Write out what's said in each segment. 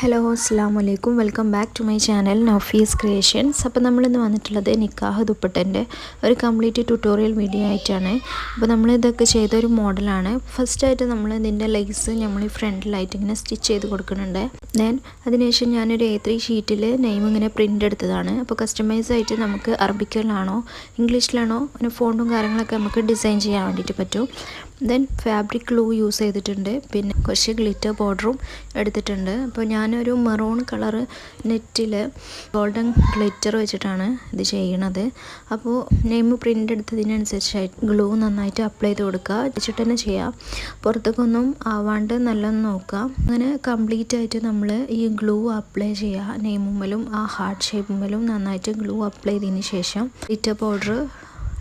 Hello അസ്സാം വലൈക്കും welcome back to my channel Naufees creations. അപ്പോൾ നമ്മളിന്ന് വന്നിട്ടുള്ളത് നിക്കാഹ് ദുപ്പട്ടൻ്റെ ഒരു കംപ്ലീറ്റ് ട്യൂട്ടോറിയൽ വീഡിയോ ആയിട്ടാണ്. അപ്പോൾ നമ്മളിതൊക്കെ ചെയ്തൊരു മോഡലാണ്. ഫസ്റ്റായിട്ട് നമ്മൾ ഇതിൻ്റെ ലെഗ്സ് നമ്മൾ ഈ ഫ്രണ്ടിലായിട്ട് ഇങ്ങനെ സ്റ്റിച്ച് ചെയ്ത് കൊടുക്കുന്നുണ്ട്. ദെൻ അതിനുശേഷം ഞാനൊരു A3 ഷീറ്റിൽ നെയിം ഇങ്ങനെ പ്രിൻ്റ് എടുത്തതാണ്. അപ്പോൾ കസ്റ്റമൈസ് ആയിട്ട് നമുക്ക് അറബിക്കിലാണോ ഇംഗ്ലീഷിലാണോ അങ്ങനെ ഫോണ്ടും കാര്യങ്ങളൊക്കെ നമുക്ക് ഡിസൈൻ ചെയ്യാൻ വേണ്ടിയിട്ട് പറ്റും. ദെൻ ഫാബ്രിക് ഗ്ലൂ യൂസ് ചെയ്തിട്ടുണ്ട്, പിന്നെ കുറച്ച് ഗ്ലിറ്റർ ബോർഡറും എടുത്തിട്ടുണ്ട്. അപ്പോൾ ഞാനൊരു മെറൂൺ കളർ നെറ്റിൽ ഗോൾഡൻ ഗ്ലിറ്റർ വെച്ചിട്ടാണ് ഇത് ചെയ്യണത്. അപ്പോൾ നെയിം പ്രിൻ്റ് എടുത്തതിനനുസരിച്ചായിട്ട് ഗ്ലൂ നന്നായിട്ട് അപ്ലൈ ചെയ്ത് കൊടുക്കുക, വെച്ചിട്ട് തന്നെ ചെയ്യാം. പുറത്തേക്കൊന്നും ആവാണ്ട് നല്ലൊന്ന് നോക്കുക. അങ്ങനെ കംപ്ലീറ്റ് ആയിട്ട് നമ്മൾ ഈ ഗ്ലൂ അപ്ലൈ ചെയ്യുക. നെയിമുമ്മലും ആ ഹാർട്ട് ഷേപ്പുമ്മലും നന്നായിട്ട് ഗ്ലൂ അപ്ലൈ ചെയ്തതിന് ശേഷം ഗ്ലിറ്റർ ബോർഡർ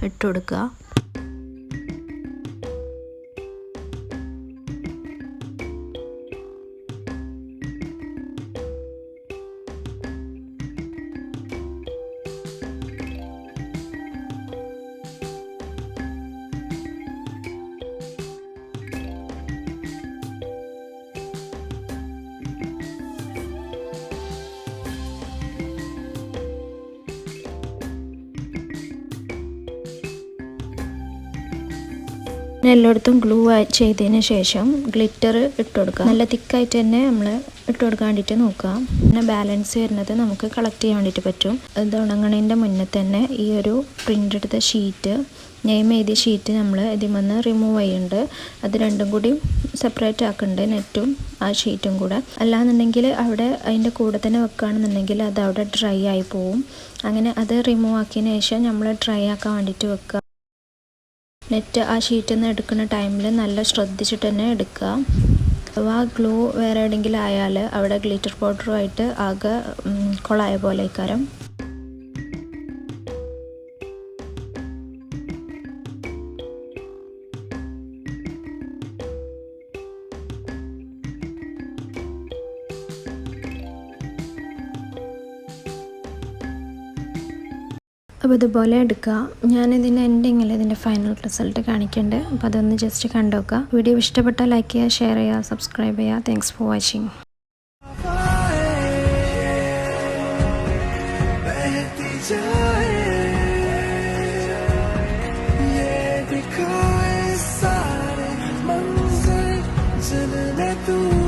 ഇട്ട് കൊടുക്കുക. എല്ലായിടത്തും ഗ്ലൂ ചെയ്തതിന് ശേഷം ഗ്ലിറ്റർ ഇട്ട് കൊടുക്കുക. നല്ല തിക്കായിട്ട് തന്നെ നമ്മൾ ഇട്ട് കൊടുക്കാൻ വേണ്ടിയിട്ട് നോക്കുക. പിന്നെ ബാലൻസ് വരുന്നത് നമുക്ക് കളക്ട് ചെയ്യാൻ വേണ്ടിയിട്ട് പറ്റും. ഇത് ഉണങ്ങണതിൻ്റെ മുന്നേ തന്നെ ഈ ഒരു പ്രിൻ്റ് എടുത്ത ഷീറ്റ്, നെയിം എഴുതിയ ഷീറ്റ് നമ്മൾ ഇതിൽ നിന്ന് റിമൂവ് ചെയ്യുന്നുണ്ട്. അത് രണ്ടും കൂടി സെപ്പറേറ്റ് ആക്കുന്നുണ്ട്, നെറ്റും ആ ഷീറ്റും കൂടെ. അല്ലാന്നുണ്ടെങ്കിൽ അവിടെ അതിൻ്റെ കൂടെ തന്നെ വെക്കുകയാണെന്നുണ്ടെങ്കിൽ അത് അവിടെ ഡ്രൈ ആയി പോവും. അങ്ങനെ അത് റിമൂവ് ആക്കിയതിന് ശേഷം നമ്മൾ ഡ്രൈ ആക്കാൻ വേണ്ടിയിട്ട് വെക്കുക. നെറ്റ് ആ ഷീറ്റിൽ നിന്ന് എടുക്കുന്ന ടൈമിൽ നല്ല ശ്രദ്ധിച്ചിട്ട് തന്നെ എടുക്കുക. അഥവാ ഗ്ലൂ വേറെ എവിടെയെങ്കിലും ആയാൽ അവിടെ ഗ്ലിറ്റർ പൗഡറുമായിട്ട് ആകെ കൊളായ പോലെ ഇക്കാരം. അപ്പോൾ ഇതുപോലെ എടുക്കുക. ഞാനിതിൻ്റെ എൻഡിങ്ങിൽ ഇതിൻ്റെ ഫൈനൽ റിസൾട്ട് കാണിക്കുന്നുണ്ട്. അപ്പോൾ അതൊന്ന് ജസ്റ്റ് കണ്ടു നോക്കുക. വീഡിയോ ഇഷ്ടപ്പെട്ടാൽ ലൈക്ക് ചെയ്യുക, ഷെയർ ചെയ്യുക, സബ്സ്ക്രൈബ് ചെയ്യുക. Thanks for watching. तू